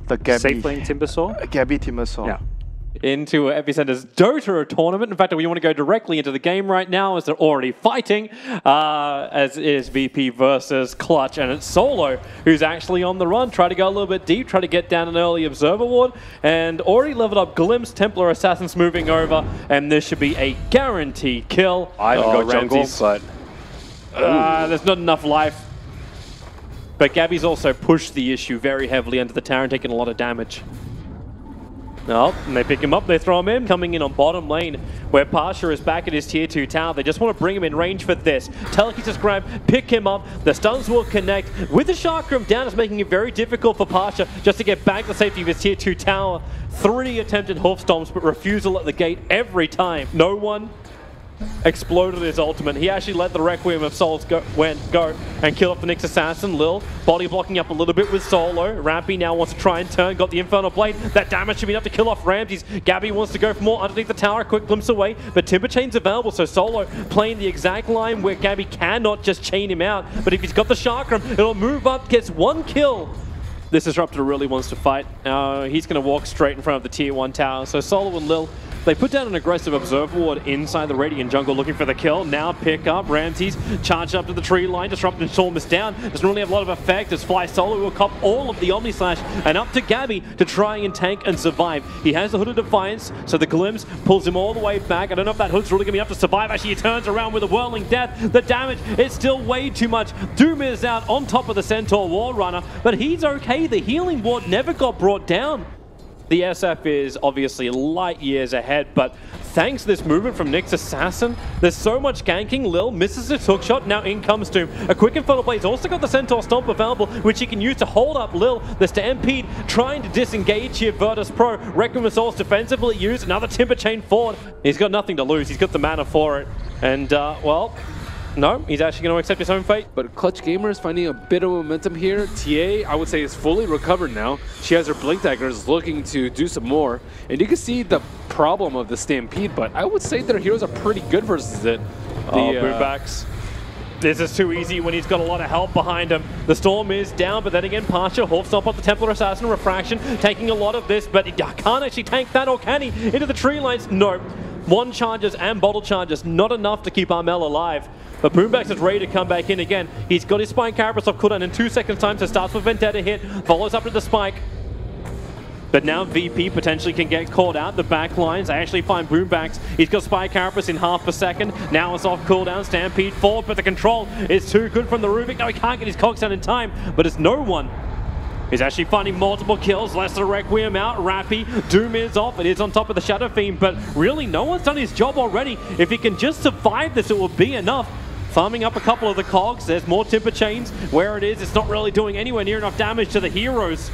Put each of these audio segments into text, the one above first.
the Gabby. Safe lane Timbersaw? Gabby Timbersaw. Yeah. Into Epicenter's Dota tournament. In fact, we want to go directly into the game right now as they're already fighting, as it is VP versus Clutch, and it's Solo who's actually on the run, try to go a little bit deep, try to get down an early Observer Ward, and already leveled up Glimpse, Templar Assassins moving over, and this should be a guaranteed kill. I would go jungle, but... there's not enough life. But Gabby's also pushed the issue very heavily under the tower and taken a lot of damage. Oh, and they pick him up, they throw him in, coming in on bottom lane, where Pasha is back at his tier 2 tower. They just want to bring him in range for this. Telekinesis grab, pick him up, the stuns will connect. With the Chakram down, it's making it very difficult for Pasha just to get back the safety of his tier 2 tower. 3 attempted hoof stomps, but refusal at the gate every time. No one exploded his ultimate. He actually let the Requiem of Souls go and kill off the Nyx Assassin. Lil body blocking up a little bit with Solo. Rampy now wants to try and turn, got the Infernal Blade. That damage should be enough to kill off Ramses. Gabby wants to go for more underneath the tower, a quick glimpse away, but Timber Chain's available, so Solo playing the exact line where Gabby cannot just chain him out, but if he's got the Chakram, it'll move up, gets 1 kill. This Disruptor really wants to fight. He's going to walk straight in front of the tier 1 tower, so Solo and Lil, they put down an aggressive Observer Ward inside the Radiant jungle looking for the kill. Now pick up Ramses, charge up to the tree line, Disrupting Storm is down. Doesn't really have a lot of effect as Fly Solo will cop all of the Omni Slash, and up to Gabby to try and tank and survive. He has the Hood of Defiance, so the Glimpse pulls him all the way back. I don't know if that Hood's really going to be enough to survive. Actually, he turns around with a Whirling Death. The damage is still way too much. Doom is out on top of the Centaur War Runner, but he's okay. The Healing Ward never got brought down. The SF is obviously light years ahead, but thanks to this movement from Nyx Assassin, there's so much ganking. Lil misses his hook shot, now in comes Doom. A quick Infernal Blade's also got the Centaur Stomp available, which he can use to hold up Lil. The Stampede trying to disengage here, Virtus Pro. Requiem of Souls defensively used, another Timber Chain forward. He's got nothing to lose, he's got the mana for it. And, well, no, he's actually going to accept his own fate. But Clutch Gamer is finding a bit of momentum here. TA, I would say, is fully recovered now. She has her Blink Daggers looking to do some more. And you can see the problem of the Stampede, but I would say their heroes are pretty good versus it. Boombacks. This is too easy when he's got a lot of help behind him. The Storm is down, but then again, Pasha, Hoof Stomp off the Templar Assassin, Refraction, taking a lot of this, but he can't actually tank that, or can he? Into the tree lines? No. 1 charges and bottle charges, not enough to keep Armel alive. But Boombacks is ready to come back in again. He's got his Spike Carapace off cooldown in 2 seconds time, so starts with Vendetta hit, follows up to the Spike. But now VP potentially can get caught out. The back lines, I actually find Boombacks. He's got Spike Carapace in half a second. Now it's off cooldown, Stampede forward, but the control is too good from the Rubik. No, he can't get his cogs down in time, but it's no one. He's actually finding multiple kills. Lesser Requiem out. Rappy. Doom is off. It is on top of the Shadow Fiend, but really no one's done his job already. If he can just survive this, it will be enough. Farming up a couple of the cogs. There's more Timber Chains. Where it is, it's not really doing anywhere near enough damage to the heroes.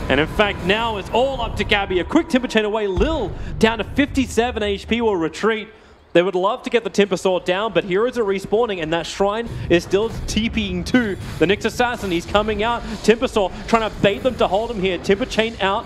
And in fact, now it's all up to Gabby. A quick Timber Chain away. Lil down to 57 HP will retreat. They would love to get the Timber Sword down, but heroes are respawning, and that Shrine is still TPing to the Nyx Assassin. He's coming out. Timber Sword trying to bait them to hold him here. Timber Chain out.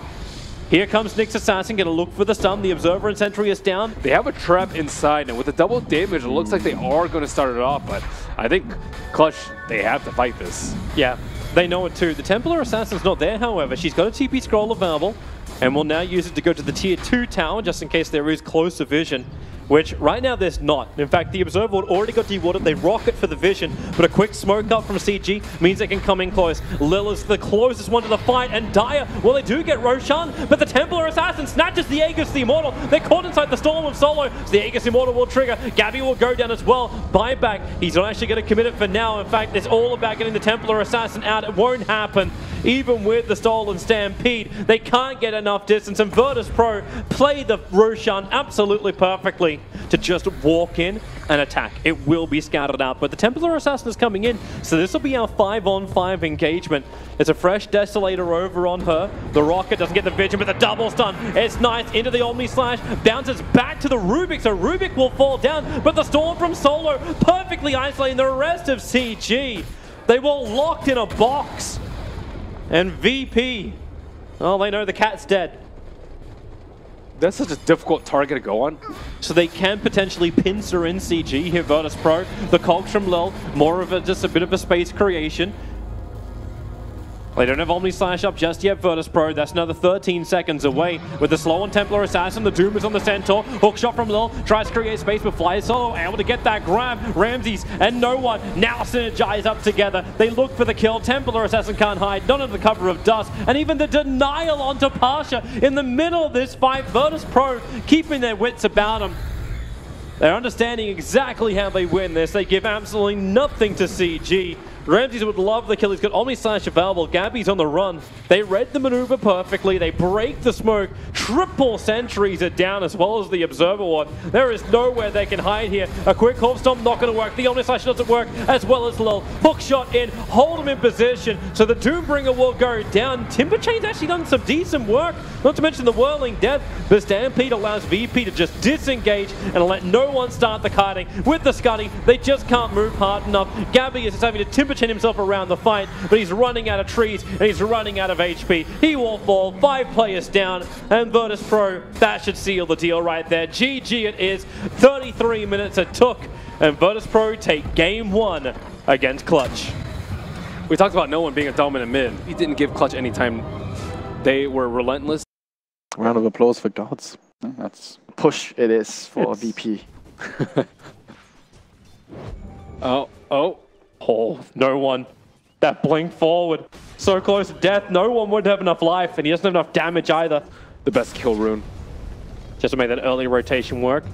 Here comes Nyx Assassin, going to look for the stun. The Observer and Sentry is down. They have a trap inside, and with the double damage, it looks like they are going to start it off, but I think Clutch, they have to fight this. Yeah, they know it too. The Templar Assassin's not there, however. She's got a TP scroll available, and will now use it to go to the tier 2 tower, just in case there is closer vision, which right now there's not. In fact, the Observer Ward already got dewatered. They rocket for the vision, but a quick smoke up from CG means they can come in close. Lil is the closest one to the fight, and Dire, well, they do get Roshan, but the Templar Assassin snatches the Aegis the Immortal. They're caught inside the Storm of Solo, so the Aegis Immortal will trigger. Gabby will go down as well. Buyback, he's not actually going to commit it for now. In fact, it's all about getting the Templar Assassin out. It won't happen. Even with the stolen Stampede, they can't get enough distance, and Virtus Pro play the Roshan absolutely perfectly to just walk in and attack. It will be scouted out, but the Templar Assassin is coming in, so this will be our 5-on-5 engagement. It's a fresh Desolator over on her. The Rocket doesn't get the vision, but the double stun, it's nice, into the Omni Slash, bounces back to the Rubik, so Rubik will fall down, but the Storm from Solo perfectly isolating the rest of CG. They were locked in a box. And VP, oh, they know the cat's dead. That's such a difficult target to go on. So they can potentially pincer in CG here, Virtus Pro. The cogs from Lil, more of just a bit of a space creation. They don't have Omni Slash up just yet, Virtus Pro. That's another 13 seconds away. With the slow on Templar Assassin, the Doom is on the Centaur. Hook shot from Lil, tries to create space, but Fly Solo able to get that grab. Ramses and No One now synergize up together. They look for the kill. Templar Assassin can't hide, not under the cover of dust. And even the denial onto Pasha in the middle of this fight. Virtus Pro keeping their wits about them. They're understanding exactly how they win this. They give absolutely nothing to CG. Ramses would love the kill. He's got Omni Slash available. Gabby's on the run. They read the maneuver perfectly. They break the smoke. Triple sentries are down as well as the Observer Ward. There is nowhere they can hide here. A quick Corpse Stomp not going to work. The Omni Slash doesn't work as well as Lil. Hook shot in. Hold him in position. So the Doombringer will go down. Timber Chain's actually done some decent work. Not to mention the Whirling Death. The Stampede allows VP to just disengage and let No One start the kiting. With the Scuddy, they just can't move hard enough. Gabby is just having to Timber Chain himself around the fight, but he's running out of trees and he's running out of HP. He will fall. 5 players down, and Virtus Pro, that should seal the deal right there. GG it is. 33 minutes it took, and Virtus Pro take game 1 against Clutch. We talked about No One being a dominant mid. He didn't give Clutch any time. They were relentless. Round of applause for Gods. That's Push it is for VP. Oh, No One. That blink forward. So close to death. No One would have enough life, and he doesn't have enough damage either. The best kill rune. Just to make that early rotation work.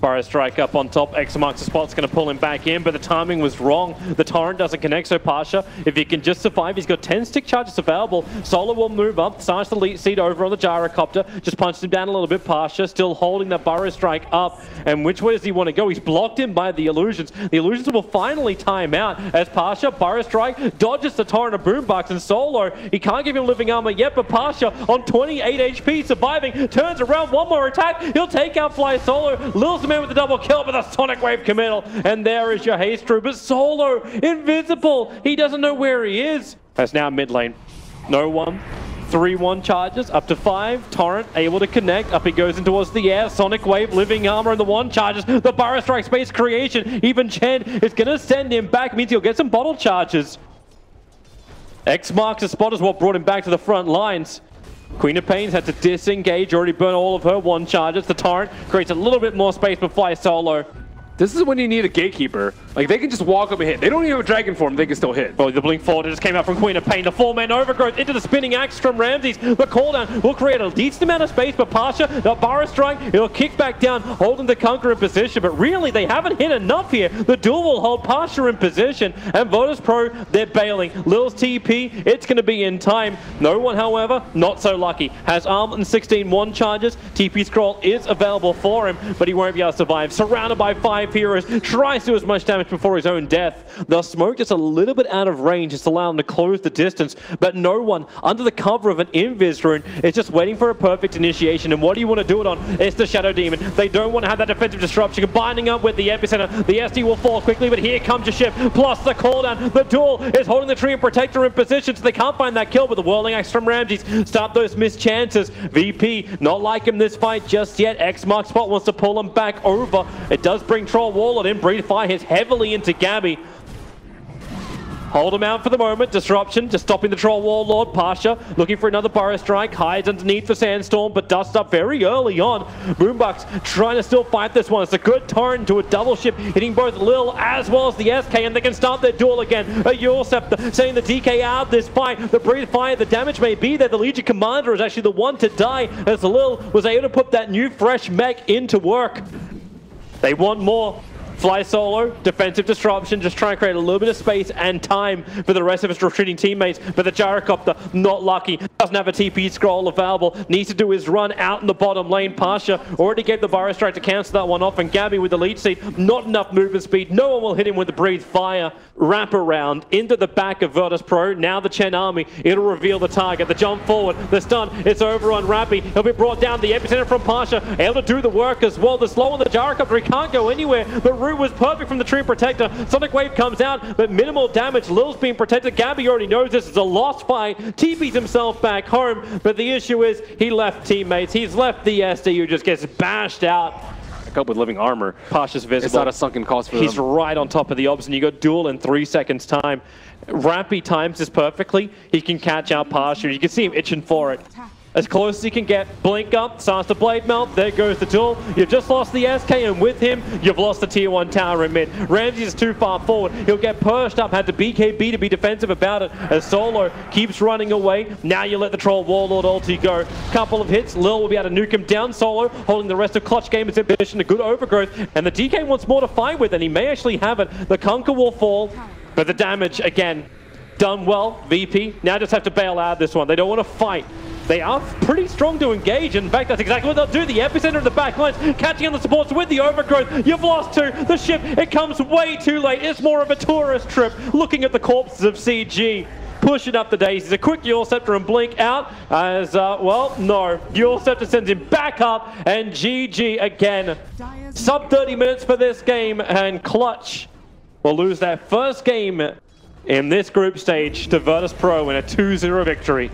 Burrow strike up on top. X marks the spot. It's going to pull him back in, but the timing was wrong. The torrent doesn't connect, so Pasha, if he can just survive, he's got 10 stick charges available. Solo will move up. Sarge the lead seat over on the gyrocopter. Just punched him down a little bit. Pasha still holding that Burrow strike up. And which way does he want to go? He's blocked in by the illusions. The illusions will finally time out as Pasha, Burrow strike, dodges the torrent of Boombox, and Solo, he can't give him living armor yet, but Pasha on 28 HP surviving, turns around, one more attack. He'll take out Fly Solo. Lil's the man with the double kill, but the Sonic Wave committal, and there is your haste through. But Solo, invisible, he doesn't know where he is. That's now mid lane. No One, 3-1 charges, up to 5. Torrent able to connect, up he goes in towards the air. Sonic Wave, living armor, and the 1 charges. The Burrow strike space creation, even Chen is going to send him back, means he'll get some bottle charges. X marks the spot is what brought him back to the front lines. Queen of Pains had to disengage, already burn all of her 1 charges. The Torrent creates a little bit more space but Fly Solo. This is when you need a gatekeeper. Like, they can just walk up and hit. They don't even have a dragon form, they can still hit. Oh, the blink forward just came out from Queen of Pain. The 4-man overgrowth into the spinning axe from Ramses. The cooldown will create a decent amount of space, but Pasha, the Burrow strike, it'll kick back down, holding the Conqueror in position. But really, they haven't hit enough here. The duel will hold Pasha in position, and Virtus Pro, they're bailing. Lil's TP, it's going to be in time. No One, however, not so lucky. Has arm and 16-1 charges. TP scroll is available for him, but he won't be able to survive. Surrounded by 5 heroes, tries to do as much damage before his own death. The smoke just a little bit out of range, just allow him to close the distance, but No One, under the cover of an invis rune, is just waiting for a perfect initiation. And what do you want to do it on? It's the Shadow Demon. They don't want to have that defensive disruption. Combining up with the Epicenter, the SD will fall quickly, but here comes your ship, plus the cooldown. The duel is holding the Tree and Protector in position, so they can't find that kill, but the Whirling Axe from Ramses stop those missed chances. VP, not like him this fight just yet. X mark spot wants to pull him back over. It does bring Troll Warlord in. Breathe Fire hits heavily into Gabby. Hold him out for the moment. Disruption, just stopping the Troll Warlord. Pasha looking for another Burrow strike. Hides underneath the Sandstorm, but dust up very early on. Boombox trying to still fight this one. It's a good turn to a double ship, hitting both Lil as well as the SK, and they can start their duel again. A Eul Scepter saying the DK out of this fight. The Breathe Fire, the damage may be there. The Legion Commander is actually the one to die, as Lil was able to put that new fresh mech into work. They want more. Fly Solo, defensive disruption, just trying to create a little bit of space and time for the rest of his retreating teammates. But the Gyrocopter, not lucky, doesn't have a TP scroll available, needs to do his run out in the bottom lane. Pasha already gave the Burrow strike to cancel that one off, and Gabby with the lead seat, not enough movement speed. No one will hit him with the Breathe Fire. Wrap around into the back of Virtus Pro. Now the Chen army, it'll reveal the target. The jump forward, the stun, it's over on Rappy. He'll be brought down. The Epicenter from Pasha, able to do the work as well. The slow on the Gyrocopter, he can't go anywhere. The route was perfect from the Tree Protector. Sonic Wave comes out, but minimal damage. Lil's being protected. Gabby already knows this is a lost fight. TP's himself back home, but the issue is he left teammates. He's left the SD who just gets bashed out. Up with living armor. Pasha's visible. It's not a sunken cost for them. He's right on top of the obs, and you got duel in 3 seconds time. Rampy times this perfectly. He can catch out Pasture. You can see him itching for it. As close as he can get. Blink up, starts to blade melt. There goes the duel. You've just lost the SK, and with him, you've lost the tier 1 tower in mid. Ramsey is too far forward. He'll get perched up. Had to BKB to be defensive about it. As Solo keeps running away. Now you let the Troll Warlord ulti go. Couple of hits. Lil will be able to nuke him down. Solo holding the rest of Clutch Game in position. A good overgrowth. And the DK wants more to fight with, and he may actually have it. The Conquer will fall, but the damage, again, done well. VP now just have to bail out this one. They don't want to fight. They are pretty strong to engage. In fact, that's exactly what they'll do. The epicenter of the back lines, catching on the supports with the overgrowth. You've lost two. The ship, it comes way too late. It's more of a tourist trip, looking at the corpses of CG. Pushing up the daisies. A quick Eul Scepter and blink out as, well, no. Eul Scepter sends him back up, and GG again. Sub 30 minutes for this game, and Clutch will lose their first game in this group stage to Virtus Pro in a 2-0 victory.